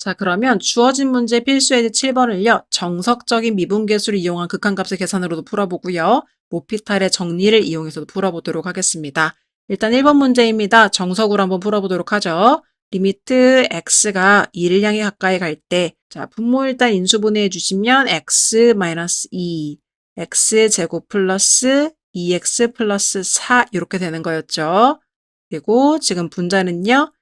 자, 그러면 주어진 문제 필수예제 7번을요. 정석적인 미분계수를 이용한 극한값의 계산으로도 풀어보고요. 로피탈의 정리를 이용해서도 풀어보도록 하겠습니다. 일단 1번 문제입니다. 정석으로 한번 풀어보도록 하죠. 리미트 x가 2를 향해 가까이 갈 때, 자, 분모 일단 인수분해 해주시면 x-2, x제곱 플러스 2x 플러스 4 이렇게 되는 거였죠. 그리고 지금 분자는요.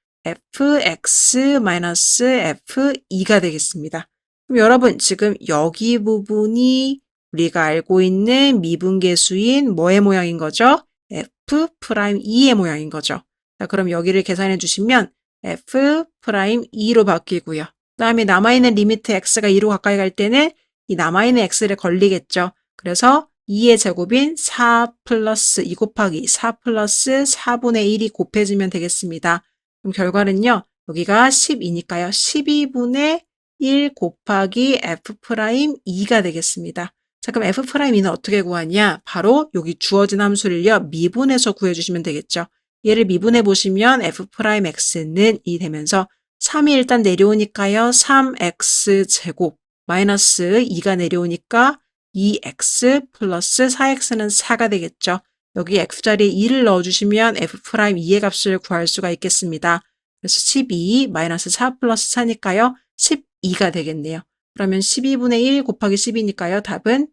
fx-f2가 되겠습니다. 그럼 여러분 지금 여기 부분이 우리가 알고 있는 미분계수인 뭐의 모양인 거죠? f'2의 모양인 거죠. 자, 그럼 여기를 계산해 주시면 f'2로 바뀌고요. 그 다음에 남아있는 리미트 x가 2로 가까이 갈 때는 이 남아있는 x를 걸리겠죠. 그래서 2의 제곱인 4 플러스 2 곱하기 4 플러스 4분의 1이 곱해지면 되겠습니다. 그럼 결과는요. 여기가 12니까요. 12분의 1 곱하기 f'2가 되겠습니다. 자, 그럼 f'2는 어떻게 구하냐? 바로 여기 주어진 함수를요. 미분해서 구해주시면 되겠죠. 얘를 미분해 보시면 f'x는 2 되면서 3이 일단 내려오니까요. 3x제곱 마이너스 2가 내려오니까 2x 플러스 4x는 4가 되겠죠. 여기 x자리에 2를 넣어주시면 f'2의 값을 구할 수가 있겠습니다. 그래서 12 마이너스 4 플러스 4니까요. 12가 되겠네요. 그러면 12분의 1 곱하기 10이니까요. 답은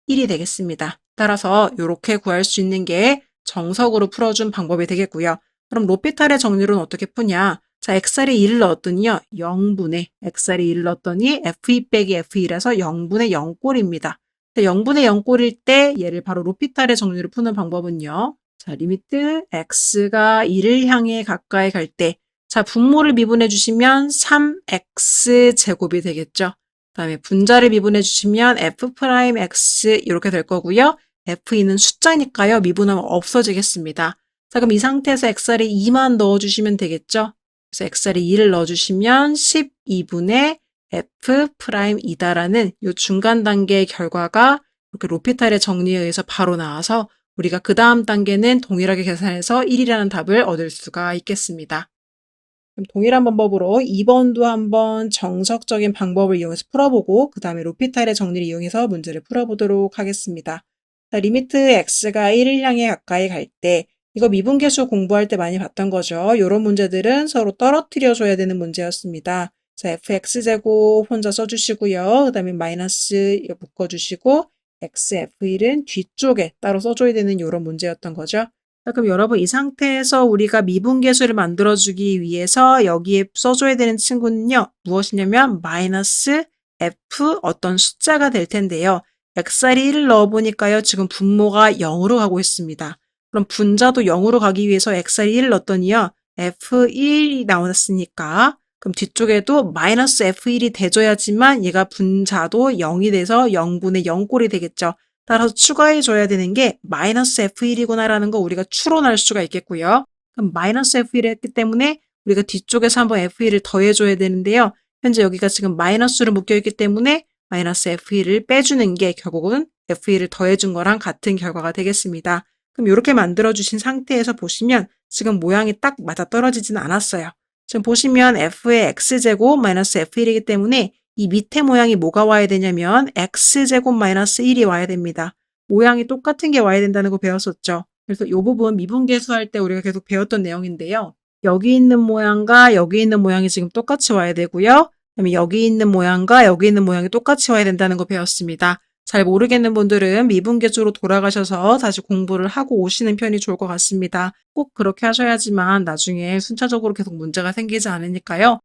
1이 되겠습니다. 따라서 이렇게 구할 수 있는 게 정석으로 풀어준 방법이 되겠고요. 그럼 로피탈의 정리로는 어떻게 푸냐? 자, x자리에 2를 넣었더니요. 0분의 x자리에 2를 넣었더니 f2 빼기 f2라서 0분의 0꼴입니다. 0분의 0꼴일 때 얘를 바로 로피탈의 정리로 푸는 방법은요. 자, 리미트 x가 2를 향해 가까이 갈 때, 자, 분모를 미분해 주시면 3x제곱이 되겠죠. 그 다음에 분자를 미분해 주시면 f'x 이렇게 될 거고요. f2는 숫자니까요. 미분하면 없어지겠습니다. 자, 그럼 이 상태에서 x자리에 2만 넣어주시면 되겠죠. 그래서 x자리에 2를 넣어주시면 12분의 f'이다라는 이 중간 단계의 결과가 이렇게 로피탈의 정리에 의해서 바로 나와서 우리가 그 다음 단계는 동일하게 계산해서 1이라는 답을 얻을 수가 있겠습니다. 그럼 동일한 방법으로 2번도 한번 정석적인 방법을 이용해서 풀어보고 그 다음에 로피탈의 정리를 이용해서 문제를 풀어보도록 하겠습니다. 자, 리미트 x가 1을 향해 가까이 갈 때 이거 미분계수 공부할 때 많이 봤던 거죠. 이런 문제들은 서로 떨어뜨려 줘야 되는 문제였습니다. 자, fx제곱 혼자 써주시고요. 그 다음에 마이너스 묶어주시고 xf1은 뒤쪽에 따로 써줘야 되는 이런 문제였던 거죠. 자, 그럼 여러분 이 상태에서 우리가 미분계수를 만들어주기 위해서 여기에 써줘야 되는 친구는요. 무엇이냐면 마이너스 f 어떤 숫자가 될 텐데요. x자리 1을 넣어보니까요. 지금 분모가 0으로 가고 있습니다. 그럼 분자도 0으로 가기 위해서 x자리 1을 넣었더니요. f1이 나왔으니까 그럼 뒤쪽에도 마이너스 f1이 돼줘야지만 얘가 분자도 0이 돼서 0분의 0꼴이 되겠죠. 따라서 추가해줘야 되는 게 마이너스 f1이구나라는 거 우리가 추론할 수가 있겠고요. 그럼 마이너스 f1을 했기 때문에 우리가 뒤쪽에서 한번 f1을 더해줘야 되는데요. 현재 여기가 지금 마이너스로 묶여있기 때문에 마이너스 f1을 빼주는 게 결국은 f1을 더해준 거랑 같은 결과가 되겠습니다. 그럼 이렇게 만들어주신 상태에서 보시면 지금 모양이 딱 맞아떨어지진 않았어요. 지금 보시면 f의 x제곱 마이너스 f1이기 때문에 이 밑에 모양이 뭐가 와야 되냐면 x제곱 마이너스 1이 와야 됩니다. 모양이 똑같은 게 와야 된다는 거 배웠었죠. 그래서 이 부분 미분계수 할 때 우리가 계속 배웠던 내용인데요. 여기 있는 모양과 여기 있는 모양이 지금 똑같이 와야 되고요. 그다음에 여기 있는 모양과 여기 있는 모양이 똑같이 와야 된다는 거 배웠습니다. 잘 모르겠는 분들은 미분계수로 돌아가셔서 다시 공부를 하고 오시는 편이 좋을 것 같습니다. 꼭 그렇게 하셔야지만 나중에 순차적으로 계속 문제가 생기지 않으니까요.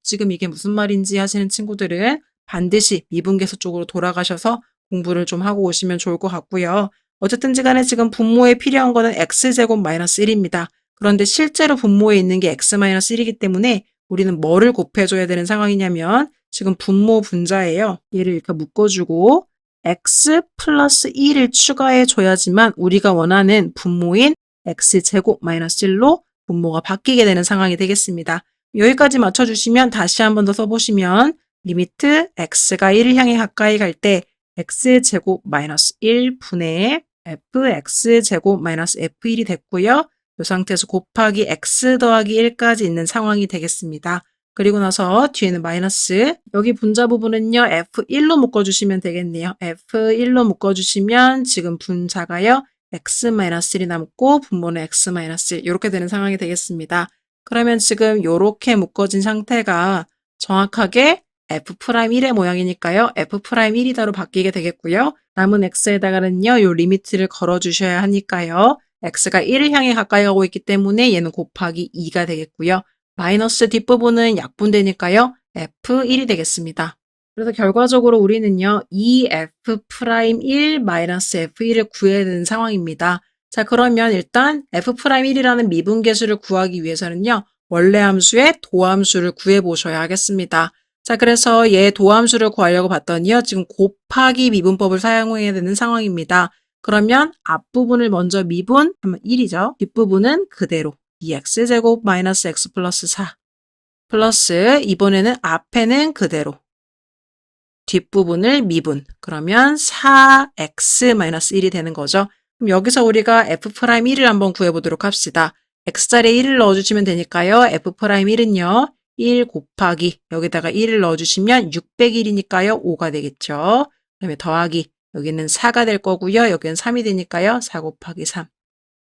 지금 이게 무슨 말인지 하시는 친구들은 반드시 미분계수 쪽으로 돌아가셔서 공부를 좀 하고 오시면 좋을 것 같고요. 어쨌든지 간에 지금 분모에 필요한 거는 x제곱 마이너스 1입니다. 그런데 실제로 분모에 있는 게 x 마이너스 1이기 때문에 우리는 뭐를 곱해줘야 되는 상황이냐면 지금 분모 분자예요. 얘를 이렇게 묶어주고 x 플러스 1을 추가해 줘야지만 우리가 원하는 분모인 x제곱 마이너스 1로 분모가 바뀌게 되는 상황이 되겠습니다. 여기까지 맞춰주시면 다시 한 번 더 써보시면 리미트 x가 1을 향해 가까이 갈 때 x제곱 마이너스 1분의 fx제곱 마이너스 f1이 됐고요. 이 상태에서 곱하기 x 더하기 1까지 있는 상황이 되겠습니다. 그리고 나서 뒤에는 마이너스. 여기 분자 부분은요, F1로 묶어주시면 되겠네요. F1로 묶어주시면 지금 분자가요, X-1이 남고 분모는 X-1 이렇게 되는 상황이 되겠습니다. 그러면 지금 이렇게 묶어진 상태가 정확하게 F'1의 모양이니까요. F'1이다로 바뀌게 되겠고요. 남은 X에다가는요, 요 리미트를 걸어주셔야 하니까요. X가 1을 향해 가까이 가고 있기 때문에 얘는 곱하기 2가 되겠고요. 마이너스 뒷부분은 약분되니까요. F1이 되겠습니다. 그래서 결과적으로 우리는요. 2F'1 마이너스 F1을 구해야 되는 상황입니다. 자, 그러면 일단 F'1이라는 미분계수를 구하기 위해서는요. 원래 함수의 도함수를 구해보셔야 하겠습니다. 자, 그래서 얘 도함수를 구하려고 봤더니요. 지금 곱하기 미분법을 사용해야 되는 상황입니다. 그러면 앞부분을 먼저 미분하면 1이죠. 뒷부분은 그대로 2x제곱 마이너스 x 플러스 4 플러스 이번에는 앞에는 그대로 뒷부분을 미분. 그러면 4x 마이너스 1이 되는 거죠. 그럼 여기서 우리가 f'1을 한번 구해보도록 합시다. x자리에 1을 넣어주시면 되니까요. f'1은요. 1 곱하기 여기다가 1을 넣어주시면 601이니까요. 5가 되겠죠. 그 다음에 더하기 여기는 4가 될 거고요. 여기는 3이 되니까요. 4 곱하기 3.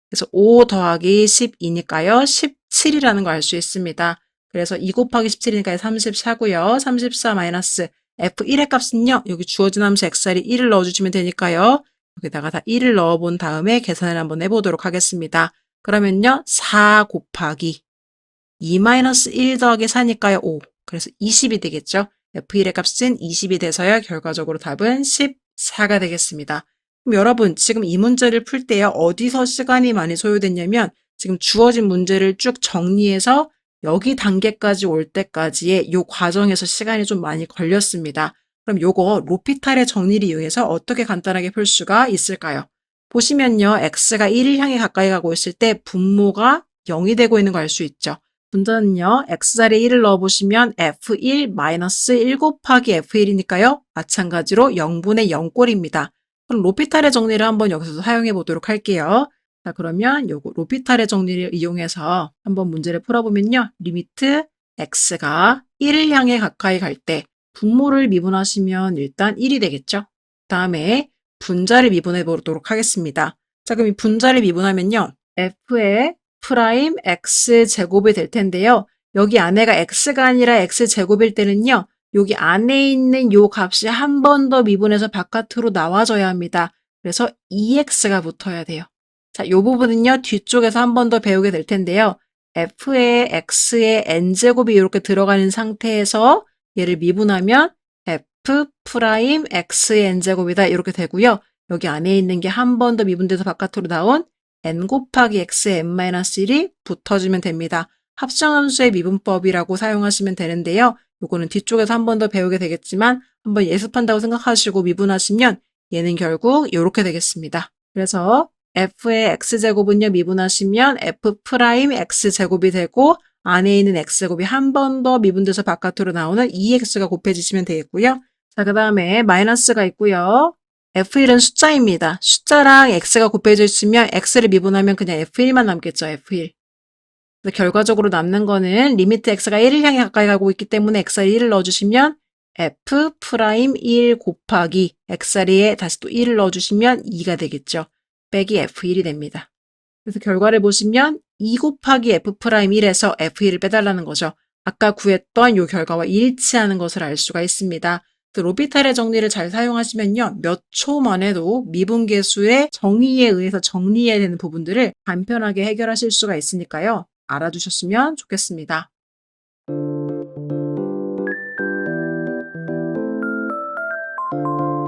그래서 5 더하기 12니까요. 17이라는 걸 알 수 있습니다. 그래서 2 곱하기 17이니까 34고요. 34 마이너스 F1의 값은요. 여기 주어진 함수 x자리 1을 넣어주시면 되니까요. 여기다가 다 1을 넣어본 다음에 계산을 한번 해보도록 하겠습니다. 그러면요. 4 곱하기 2 마이너스 1 더하기 4니까요. 5. 그래서 20이 되겠죠. F1의 값은 20이 돼서요. 결과적으로 답은 14가 되겠습니다. 그럼 여러분 지금 이 문제를 풀 때요. 어디서 시간이 많이 소요됐냐면 지금 주어진 문제를 쭉 정리해서 여기 단계까지 올 때까지의 요 과정에서 시간이 좀 많이 걸렸습니다. 그럼 요거 로피탈의 정리를 이용해서 어떻게 간단하게 풀 수가 있을까요? 보시면요. x가 1을 향해 가까이 가고 있을 때 분모가 0이 되고 있는 걸 알 수 있죠. 분자는요. x자리에 1을 넣어보시면 f1-1 곱하기 f1이니까요. 마찬가지로 0분의 0꼴입니다. 그럼 로피탈의 정리를 한번 여기서 사용해 보도록 할게요. 자, 그러면 요거 로피탈의 정리를 이용해서 한번 문제를 풀어보면요. 리미트 x가 1을 향해 가까이 갈 때 분모를 미분하시면 일단 1이 되겠죠. 다음에 분자를 미분해 보도록 하겠습니다. 자, 그럼 이 분자를 미분하면요. f의 프라임 x 제곱이 될 텐데요. 여기 안에가 x가 아니라 x 제곱일 때는요. 여기 안에 있는 요 값이 한 번 더 미분해서 바깥으로 나와줘야 합니다. 그래서 2x가 붙어야 돼요. 자, 요 부분은요. 뒤쪽에서 한 번 더 배우게 될 텐데요. f의 x의 n제곱이 이렇게 들어가는 상태에서 얘를 미분하면 f 프라임 x의 n제곱이다 이렇게 되고요. 여기 안에 있는 게 한 번 더 미분돼서 바깥으로 나온 n 곱하기 x의 n-1이 붙어주면 됩니다. 합성함수의 미분법이라고 사용하시면 되는데요. 요거는 뒤쪽에서 한 번 더 배우게 되겠지만 한번 예습한다고 생각하시고 미분하시면 얘는 결국 이렇게 되겠습니다. 그래서 f의 x제곱은요. 미분하시면 f 프라임 x제곱이 되고 안에 있는 x제곱이 한 번 더 미분돼서 바깥으로 나오는 2x가 곱해지시면 되겠고요. 자, 그 다음에 마이너스가 있고요. F1은 숫자입니다. 숫자랑 x가 곱해져 있으면 x를 미분하면 그냥 F1만 남겠죠. F1. 그래서 결과적으로 남는 거는 리미트 x가 1을 향해 가까이 가고 있기 때문에 x자리에 1을 넣어주시면 f 프라임 1 곱하기 x자리에 다시 또 1을 넣어주시면 2가 되겠죠. 빼기 F1이 됩니다. 그래서 결과를 보시면 2 곱하기 f 프라임 1에서 F1을 빼달라는 거죠. 아까 구했던 이 결과와 일치하는 것을 알 수가 있습니다. 로피탈의 정리를 잘 사용하시면요. 몇 초만 해도 미분계수의 정의에 의해서 정리해야 되는 부분들을 간편하게 해결하실 수가 있으니까요. 알아두셨으면 좋겠습니다.